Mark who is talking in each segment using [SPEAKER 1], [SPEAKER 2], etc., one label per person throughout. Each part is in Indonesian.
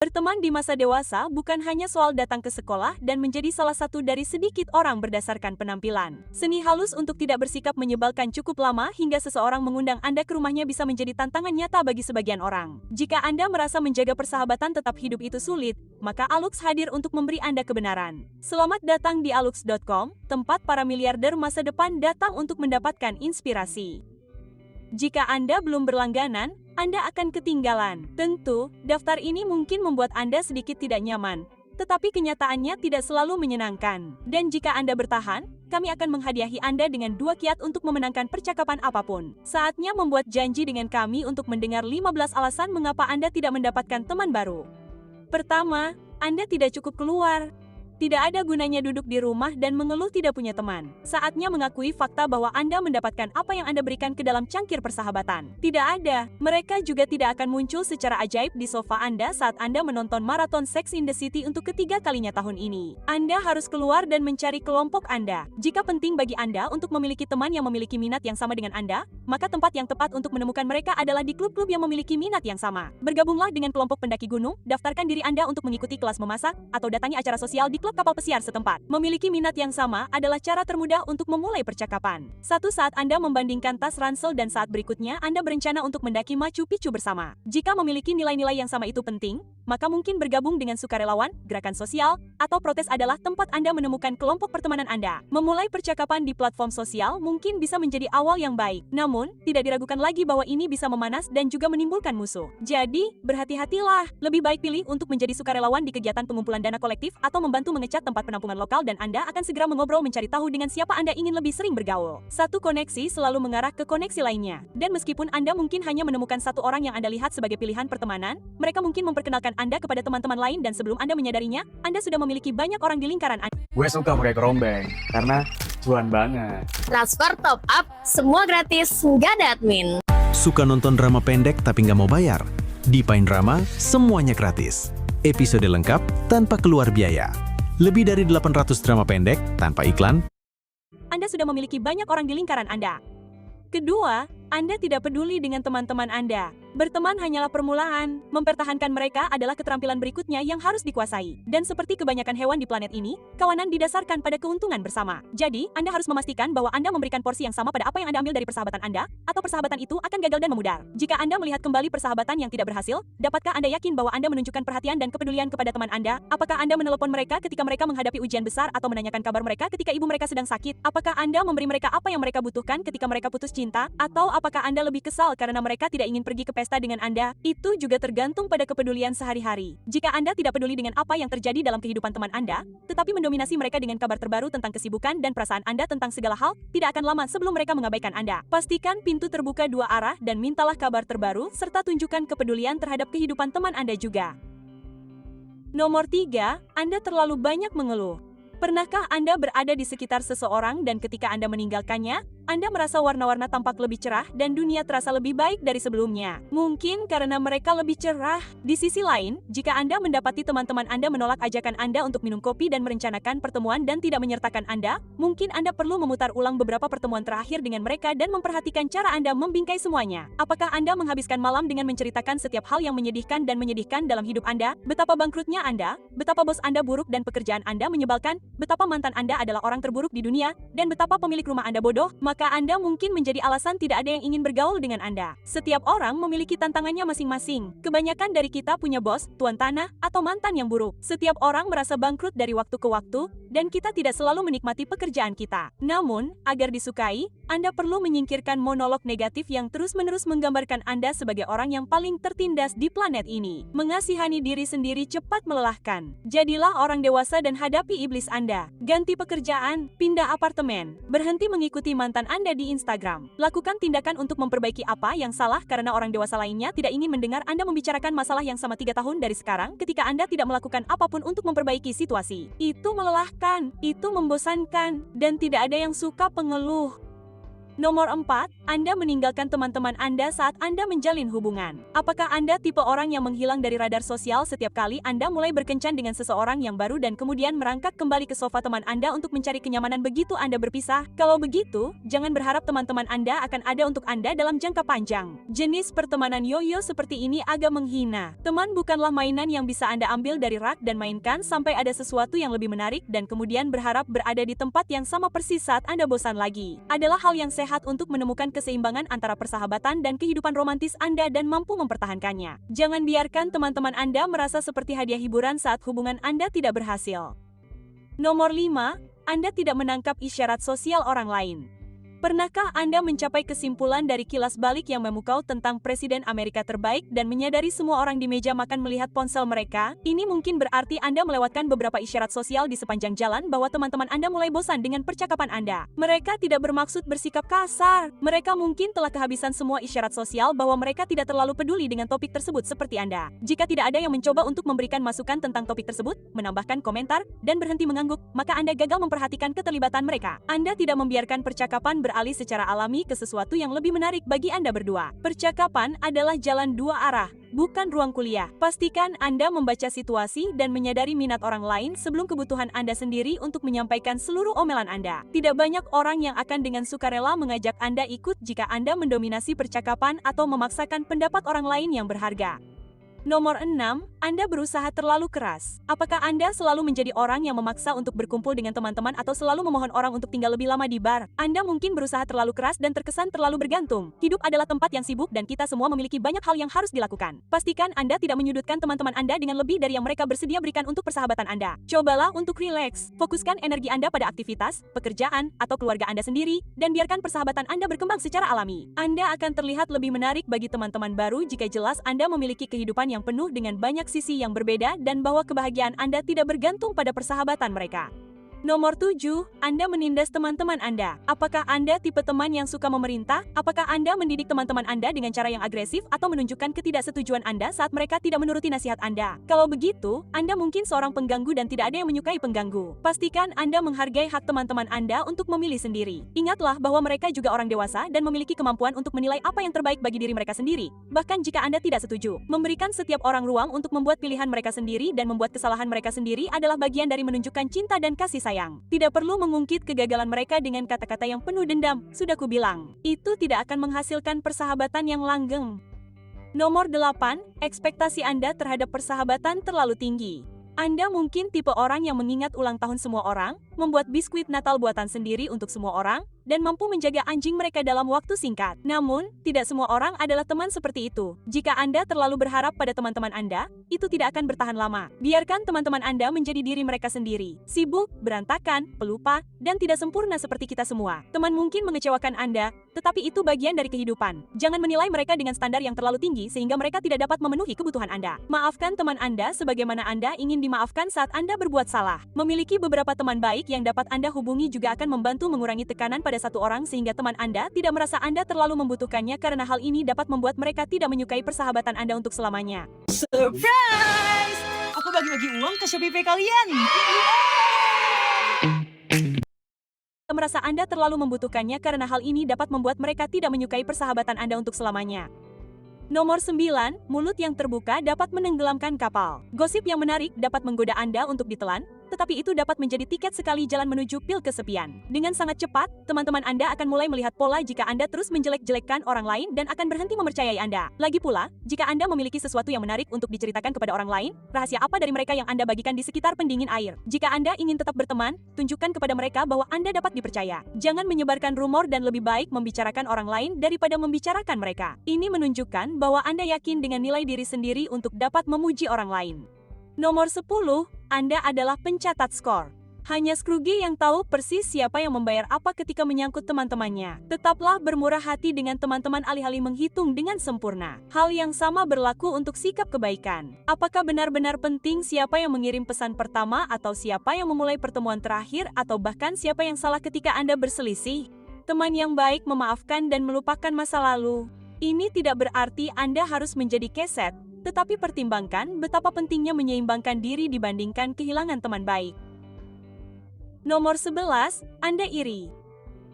[SPEAKER 1] Berteman di masa dewasa bukan hanya soal datang ke sekolah dan menjadi salah satu dari sedikit orang berdasarkan penampilan. Seni halus untuk tidak bersikap menyebalkan cukup lama hingga seseorang mengundang Anda ke rumahnya bisa menjadi tantangan nyata bagi sebagian orang. Jika Anda merasa menjaga persahabatan tetap hidup itu sulit, maka Alux hadir untuk memberi Anda kebenaran. Selamat datang di alux.com, tempat para miliarder masa depan datang untuk mendapatkan inspirasi. Jika Anda belum berlangganan, Anda akan ketinggalan. Tentu, daftar ini mungkin membuat Anda sedikit tidak nyaman, tetapi kenyataannya tidak selalu menyenangkan. Dan jika Anda bertahan, kami akan menghadiahi Anda dengan 2 kiat untuk memenangkan percakapan apapun. Saatnya membuat janji dengan kami untuk mendengar 15 alasan mengapa Anda tidak mendapatkan teman baru. Pertama, Anda tidak cukup keluar. Tidak ada gunanya duduk di rumah dan mengeluh tidak punya teman. Saatnya mengakui fakta bahwa Anda mendapatkan apa yang Anda berikan ke dalam cangkir persahabatan. Tidak ada. Mereka juga tidak akan muncul secara ajaib di sofa Anda saat Anda menonton maraton Sex in the City untuk ketiga kalinya tahun ini. Anda harus keluar dan mencari kelompok Anda. Jika penting bagi Anda untuk memiliki teman yang memiliki minat yang sama dengan Anda, maka tempat yang tepat untuk menemukan mereka adalah di klub-klub yang memiliki minat yang sama. Bergabunglah dengan kelompok pendaki gunung, daftarkan diri Anda untuk mengikuti kelas memasak, atau datangi acara sosial di klub kapal pesiar setempat. Memiliki minat yang sama adalah cara termudah untuk memulai percakapan. Satu saat Anda membandingkan tas ransel dan saat berikutnya Anda berencana untuk mendaki Machu Picchu bersama. Jika memiliki nilai-nilai yang sama itu penting, maka mungkin bergabung dengan sukarelawan, gerakan sosial, atau protes adalah tempat Anda menemukan kelompok pertemanan Anda. Memulai percakapan di platform sosial mungkin bisa menjadi awal yang baik. Namun, tidak diragukan lagi bahwa ini bisa memanas dan juga menimbulkan musuh. Jadi, berhati-hatilah. Lebih baik pilih untuk menjadi sukarelawan di kegiatan pengumpulan dana kolektif atau membantu mengecat tempat penampungan lokal dan Anda akan segera mengobrol mencari tahu dengan siapa Anda ingin lebih sering bergaul. Satu koneksi selalu mengarah ke koneksi lainnya. Dan meskipun Anda mungkin hanya menemukan satu orang yang Anda lihat sebagai pilihan pertemanan, mereka mungkin memperkenalkan Anda kepada teman-teman lain dan sebelum Anda menyadarinya, Anda sudah memiliki banyak orang di lingkaran Anda.
[SPEAKER 2] Gue suka pakai kerombeng karena cuan banget.
[SPEAKER 3] Transfer top up, semua gratis, nggak ada admin.
[SPEAKER 4] Suka nonton drama pendek tapi nggak mau bayar? Di Pain Drama, semuanya gratis. Episode lengkap tanpa keluar biaya. Lebih dari 800 drama pendek tanpa iklan.
[SPEAKER 1] Anda sudah memiliki banyak orang di lingkaran Anda. Kedua, Anda tidak peduli dengan teman-teman Anda. Berteman hanyalah permulaan. Mempertahankan mereka adalah keterampilan berikutnya yang harus dikuasai. Dan seperti kebanyakan hewan di planet ini, kawanan didasarkan pada keuntungan bersama. Jadi, Anda harus memastikan bahwa Anda memberikan porsi yang sama pada apa yang Anda ambil dari persahabatan Anda, atau persahabatan itu akan gagal dan memudar. Jika Anda melihat kembali persahabatan yang tidak berhasil, dapatkah Anda yakin bahwa Anda menunjukkan perhatian dan kepedulian kepada teman Anda? Apakah Anda menelepon mereka ketika mereka menghadapi ujian besar atau menanyakan kabar mereka ketika ibu mereka sedang sakit? Apakah Anda memberi mereka apa yang mereka butuhkan ketika mereka putus cinta? Atau apakah Anda lebih kesal karena mereka tidak ingin pergi ke pesta dengan Anda? Itu juga tergantung pada kepedulian sehari-hari. Jika Anda tidak peduli dengan apa yang terjadi dalam kehidupan teman Anda, tetapi mendominasi mereka dengan kabar terbaru tentang kesibukan dan perasaan Anda tentang segala hal, tidak akan lama sebelum mereka mengabaikan Anda. Pastikan pintu terbuka dua arah dan mintalah kabar terbaru serta tunjukkan kepedulian terhadap kehidupan teman Anda juga. Nomor 3, Anda terlalu banyak mengeluh. Pernahkah Anda berada di sekitar seseorang dan ketika Anda meninggalkannya, Anda merasa warna-warna tampak lebih cerah dan dunia terasa lebih baik dari sebelumnya? Mungkin karena mereka lebih cerah. Di sisi lain, jika Anda mendapati teman-teman Anda menolak ajakan Anda untuk minum kopi dan merencanakan pertemuan dan tidak menyertakan Anda, mungkin Anda perlu memutar ulang beberapa pertemuan terakhir dengan mereka dan memperhatikan cara Anda membingkai semuanya. Apakah Anda menghabiskan malam dengan menceritakan setiap hal yang menyedihkan dan menyedihkan dalam hidup Anda? Betapa bangkrutnya Anda? Betapa bos Anda buruk dan pekerjaan Anda menyebalkan? Betapa mantan Anda adalah orang terburuk di dunia? Dan betapa pemilik rumah Anda bodoh? Maka Anda mungkin menjadi alasan tidak ada yang ingin bergaul dengan Anda. Setiap orang memiliki tantangannya masing-masing. Kebanyakan dari kita punya bos, tuan tanah, atau mantan yang buruk. Setiap orang merasa bangkrut dari waktu ke waktu, dan kita tidak selalu menikmati pekerjaan kita. Namun, agar disukai, Anda perlu menyingkirkan monolog negatif yang terus-menerus menggambarkan Anda sebagai orang yang paling tertindas di planet ini. Mengasihani diri sendiri cepat melelahkan. Jadilah orang dewasa dan hadapi iblis Anda. Ganti pekerjaan, pindah apartemen, berhenti mengikuti mantan Anda di Instagram. Lakukan tindakan untuk memperbaiki apa yang salah karena orang dewasa lainnya tidak ingin mendengar Anda membicarakan masalah yang sama 3 tahun dari sekarang ketika Anda tidak melakukan apapun untuk memperbaiki situasi. Itu melelahkan, itu membosankan, dan tidak ada yang suka pengeluh. Nomor 4, Anda meninggalkan teman-teman Anda saat Anda menjalin hubungan. Apakah Anda tipe orang yang menghilang dari radar sosial setiap kali Anda mulai berkencan dengan seseorang yang baru dan kemudian merangkak kembali ke sofa teman Anda untuk mencari kenyamanan begitu Anda berpisah? Kalau begitu, jangan berharap teman-teman Anda akan ada untuk Anda dalam jangka panjang. Jenis pertemanan yoyo seperti ini agak menghina. Teman bukanlah mainan yang bisa Anda ambil dari rak dan mainkan sampai ada sesuatu yang lebih menarik dan kemudian berharap berada di tempat yang sama persis saat Anda bosan lagi. Adalah hal yang sehat untuk menemukan keseimbangan antara persahabatan dan kehidupan romantis Anda dan mampu mempertahankannya. Jangan biarkan teman-teman Anda merasa seperti hadiah hiburan saat hubungan Anda tidak berhasil. Nomor 5, Anda tidak menangkap isyarat sosial orang lain. Pernahkah Anda mencapai kesimpulan dari kilas balik yang memukau tentang Presiden Amerika terbaik dan menyadari semua orang di meja makan melihat ponsel mereka? Ini mungkin berarti Anda melewatkan beberapa isyarat sosial di sepanjang jalan bahwa teman-teman Anda mulai bosan dengan percakapan Anda. Mereka tidak bermaksud bersikap kasar. Mereka mungkin telah kehabisan semua isyarat sosial bahwa mereka tidak terlalu peduli dengan topik tersebut seperti Anda. Jika tidak ada yang mencoba untuk memberikan masukan tentang topik tersebut, menambahkan komentar, dan berhenti mengangguk, maka Anda gagal memperhatikan keterlibatan mereka. Anda tidak membiarkan percakapan beralih secara alami ke sesuatu yang lebih menarik bagi Anda berdua. Percakapan adalah jalan dua arah, bukan ruang kuliah. Pastikan Anda membaca situasi dan menyadari minat orang lain sebelum kebutuhan Anda sendiri untuk menyampaikan seluruh omelan Anda. Tidak banyak orang yang akan dengan sukarela mengajak Anda ikut jika Anda mendominasi percakapan atau memaksakan pendapat orang lain yang berharga. Nomor 6, Anda berusaha terlalu keras. Apakah Anda selalu menjadi orang yang memaksa untuk berkumpul dengan teman-teman atau selalu memohon orang untuk tinggal lebih lama di bar? Anda mungkin berusaha terlalu keras dan terkesan terlalu bergantung. Hidup adalah tempat yang sibuk dan kita semua memiliki banyak hal yang harus dilakukan. Pastikan Anda tidak menyudutkan teman-teman Anda dengan lebih dari yang mereka bersedia berikan untuk persahabatan Anda. Cobalah untuk rileks. Fokuskan energi Anda pada aktivitas, pekerjaan, atau keluarga Anda sendiri, dan biarkan persahabatan Anda berkembang secara alami. Anda akan terlihat lebih menarik bagi teman-teman baru jika jelas Anda memiliki kehidupan yang penuh dengan banyak sisi yang berbeda dan bahwa kebahagiaan Anda tidak bergantung pada persahabatan mereka. Nomor 7, Anda menindas teman-teman Anda. Apakah Anda tipe teman yang suka memerintah? Apakah Anda mendidik teman-teman Anda dengan cara yang agresif atau menunjukkan ketidaksetujuan Anda saat mereka tidak menuruti nasihat Anda? Kalau begitu, Anda mungkin seorang pengganggu dan tidak ada yang menyukai pengganggu. Pastikan Anda menghargai hak teman-teman Anda untuk memilih sendiri. Ingatlah bahwa mereka juga orang dewasa dan memiliki kemampuan untuk menilai apa yang terbaik bagi diri mereka sendiri. Bahkan jika Anda tidak setuju, memberikan setiap orang ruang untuk membuat pilihan mereka sendiri dan membuat kesalahan mereka sendiri adalah bagian dari menunjukkan cinta dan kasih sayang. Tidak perlu mengungkit kegagalan mereka dengan kata-kata yang penuh dendam. Sudah kubilang, itu tidak akan menghasilkan persahabatan yang langgeng. Nomor 8, ekspektasi Anda terhadap persahabatan terlalu tinggi. Anda mungkin tipe orang yang mengingat ulang tahun semua orang, membuat biskuit Natal buatan sendiri untuk semua orang, dan mampu menjaga anjing mereka dalam waktu singkat. Namun, tidak semua orang adalah teman seperti itu. Jika Anda terlalu berharap pada teman-teman Anda, itu tidak akan bertahan lama. Biarkan teman-teman Anda menjadi diri mereka sendiri. Sibuk, berantakan, pelupa, dan tidak sempurna seperti kita semua. Teman mungkin mengecewakan Anda, tetapi itu bagian dari kehidupan. Jangan menilai mereka dengan standar yang terlalu tinggi sehingga mereka tidak dapat memenuhi kebutuhan Anda. Maafkan teman Anda sebagaimana Anda ingin dimaafkan saat Anda berbuat salah. Memiliki beberapa teman baik yang dapat Anda hubungi juga akan membantu mengurangi tekanan pada satu orang sehingga teman Anda tidak merasa Anda terlalu membutuhkannya karena hal ini dapat membuat mereka tidak menyukai persahabatan Anda untuk selamanya.
[SPEAKER 5] Surprise! Aku bagi-bagi uang ke Shopee kalian.
[SPEAKER 1] Merasa Anda terlalu membutuhkannya karena hal ini dapat membuat mereka tidak menyukai persahabatan Anda untuk selamanya. Nomor 9, mulut yang terbuka dapat menenggelamkan kapal. Gosip yang menarik dapat menggoda Anda untuk ditelan, tetapi itu dapat menjadi tiket sekali jalan menuju pil kesepian. Dengan sangat cepat, teman-teman Anda akan mulai melihat pola jika Anda terus menjelek-jelekkan orang lain dan akan berhenti mempercayai Anda. Lagi pula, jika Anda memiliki sesuatu yang menarik untuk diceritakan kepada orang lain, rahasia apa dari mereka yang Anda bagikan di sekitar pendingin air? Jika Anda ingin tetap berteman, tunjukkan kepada mereka bahwa Anda dapat dipercaya. Jangan menyebarkan rumor dan lebih baik membicarakan orang lain daripada membicarakan mereka. Ini menunjukkan bahwa Anda yakin dengan nilai diri sendiri untuk dapat memuji orang lain. Nomor 10, Anda adalah pencatat skor. Hanya Scrooge yang tahu persis siapa yang membayar apa ketika menyangkut teman-temannya. Tetaplah bermurah hati dengan teman-teman alih-alih menghitung dengan sempurna. Hal yang sama berlaku untuk sikap kebaikan. Apakah benar-benar penting siapa yang mengirim pesan pertama atau siapa yang memulai pertemuan terakhir atau bahkan siapa yang salah ketika Anda berselisih? Teman yang baik memaafkan dan melupakan masa lalu. Ini tidak berarti Anda harus menjadi keset, tetapi pertimbangkan betapa pentingnya menyeimbangkan diri dibandingkan kehilangan teman baik. Nomor 11, Anda iri.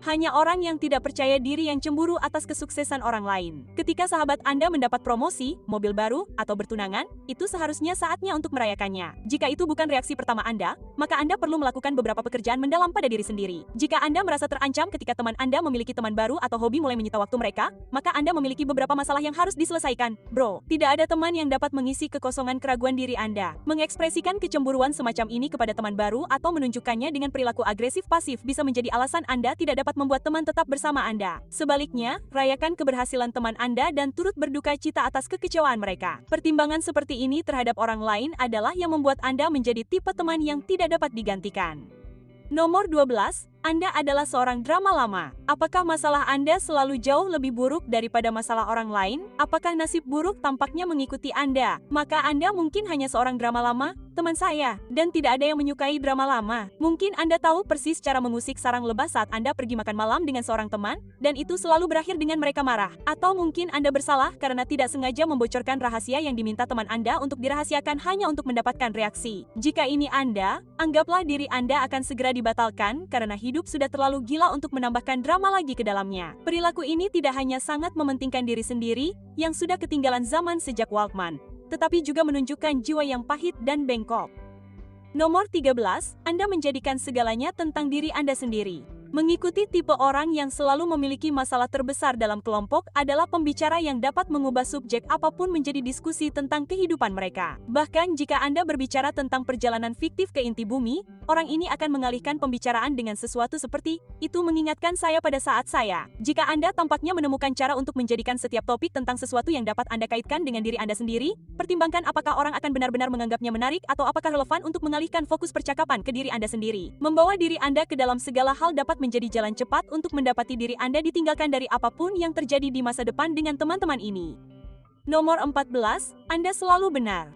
[SPEAKER 1] Hanya orang yang tidak percaya diri yang cemburu atas kesuksesan orang lain. Ketika sahabat Anda mendapat promosi, mobil baru, atau bertunangan, itu seharusnya saatnya untuk merayakannya. Jika itu bukan reaksi pertama Anda, maka Anda perlu melakukan beberapa pekerjaan mendalam pada diri sendiri. Jika Anda merasa terancam ketika teman Anda memiliki teman baru atau hobi mulai menyita waktu mereka, maka Anda memiliki beberapa masalah yang harus diselesaikan. Bro, tidak ada teman yang dapat mengisi kekosongan keraguan diri Anda. Mengekspresikan kecemburuan semacam ini kepada teman baru atau menunjukkannya dengan perilaku agresif pasif bisa menjadi alasan Anda tidak dapat membuat teman tetap bersama Anda. Sebaliknya, rayakan keberhasilan teman Anda dan turut berduka cita atas kekecewaan mereka. Pertimbangan seperti ini terhadap orang lain adalah yang membuat Anda menjadi tipe teman yang tidak dapat digantikan. Nomor 12, Anda adalah seorang drama lama. Apakah masalah Anda selalu jauh lebih buruk daripada masalah orang lain? Apakah nasib buruk tampaknya mengikuti Anda? Maka Anda mungkin hanya seorang drama lama, teman saya, dan tidak ada yang menyukai drama lama. Mungkin Anda tahu persis cara mengusik sarang lebah saat Anda pergi makan malam dengan seorang teman, dan itu selalu berakhir dengan mereka marah. Atau mungkin Anda bersalah karena tidak sengaja membocorkan rahasia yang diminta teman Anda untuk dirahasiakan hanya untuk mendapatkan reaksi. Jika ini Anda, anggaplah diri Anda akan segera dibatalkan karena hidup sudah terlalu gila untuk menambahkan drama lagi ke dalamnya. Perilaku ini tidak hanya sangat mementingkan diri sendiri, yang sudah ketinggalan zaman sejak Walkman, tetapi juga menunjukkan jiwa yang pahit dan bengkok. Nomor 13, Anda menjadikan segalanya tentang diri Anda sendiri. Mengikuti tipe orang yang selalu memiliki masalah terbesar dalam kelompok adalah pembicara yang dapat mengubah subjek apapun menjadi diskusi tentang kehidupan mereka. Bahkan jika Anda berbicara tentang perjalanan fiktif ke inti bumi, orang ini akan mengalihkan pembicaraan dengan sesuatu seperti, "Itu mengingatkan saya pada saat saya." Jika Anda tampaknya menemukan cara untuk menjadikan setiap topik tentang sesuatu yang dapat Anda kaitkan dengan diri Anda sendiri, pertimbangkan apakah orang akan benar-benar menganggapnya menarik atau apakah relevan untuk mengalihkan fokus percakapan ke diri Anda sendiri. Membawa diri Anda ke dalam segala hal dapat menjadi jalan cepat untuk mendapati diri Anda ditinggalkan dari apapun yang terjadi di masa depan dengan teman-teman ini. Nomor 14, Anda selalu benar.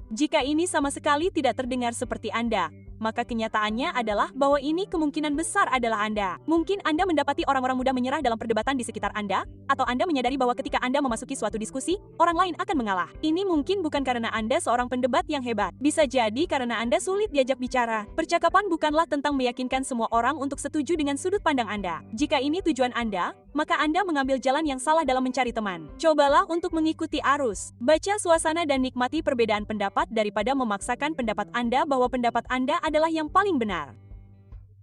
[SPEAKER 1] Jika ini sama sekali tidak terdengar seperti Anda, maka kenyataannya adalah bahwa ini kemungkinan besar adalah Anda. Mungkin Anda mendapati orang-orang mudah menyerah dalam perdebatan di sekitar Anda, atau Anda menyadari bahwa ketika Anda memasuki suatu diskusi, orang lain akan mengalah. Ini mungkin bukan karena Anda seorang pendebat yang hebat. Bisa jadi karena Anda sulit diajak bicara. Percakapan bukanlah tentang meyakinkan semua orang untuk setuju dengan sudut pandang Anda. Jika ini tujuan Anda, maka Anda mengambil jalan yang salah dalam mencari teman. Cobalah untuk mengikuti arus. Baca suasana dan nikmati perbedaan pendapat daripada memaksakan pendapat Anda bahwa pendapat Anda adalah yang paling benar.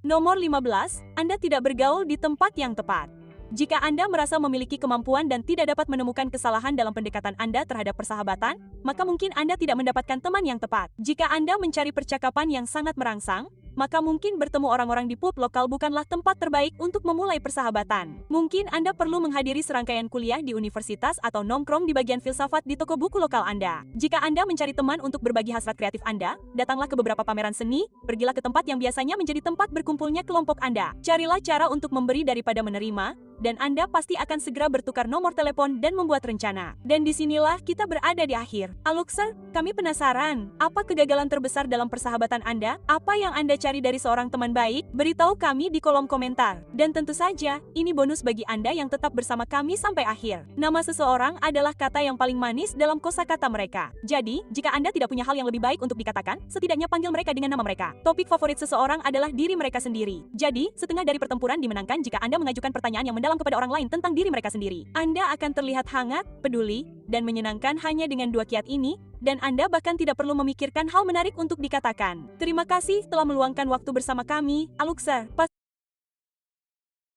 [SPEAKER 1] Nomor 15, Anda tidak bergaul di tempat yang tepat. Jika Anda merasa memiliki kemampuan dan tidak dapat menemukan kesalahan dalam pendekatan Anda terhadap persahabatan, maka mungkin Anda tidak mendapatkan teman yang tepat. Jika Anda mencari percakapan yang sangat merangsang, maka mungkin bertemu orang-orang di pub lokal bukanlah tempat terbaik untuk memulai persahabatan. Mungkin Anda perlu menghadiri serangkaian kuliah di universitas atau nongkrong di bagian filsafat di toko buku lokal Anda. Jika Anda mencari teman untuk berbagi hasrat kreatif Anda, datanglah ke beberapa pameran seni, pergilah ke tempat yang biasanya menjadi tempat berkumpulnya kelompok Anda. Carilah cara untuk memberi daripada menerima, dan Anda pasti akan segera bertukar nomor telepon dan membuat rencana. Dan disinilah kita berada di akhir. Aluxer, kami penasaran, apa kegagalan terbesar dalam persahabatan Anda? Apa yang Anda cari dari seorang teman baik? Beritahu kami di kolom komentar. Dan tentu saja, ini bonus bagi Anda yang tetap bersama kami sampai akhir. Nama seseorang adalah kata yang paling manis dalam kosakata mereka. Jadi, jika Anda tidak punya hal yang lebih baik untuk dikatakan, setidaknya panggil mereka dengan nama mereka. Topik favorit seseorang adalah diri mereka sendiri. Jadi, setengah dari pertempuran dimenangkan jika Anda mengajukan pertanyaan yang mendalam kepada orang lain tentang diri mereka sendiri. Anda akan terlihat hangat, peduli, dan menyenangkan hanya dengan dua kiat ini, dan Anda bahkan tidak perlu memikirkan hal menarik untuk dikatakan. Terima kasih telah meluangkan waktu bersama kami, Aluxer.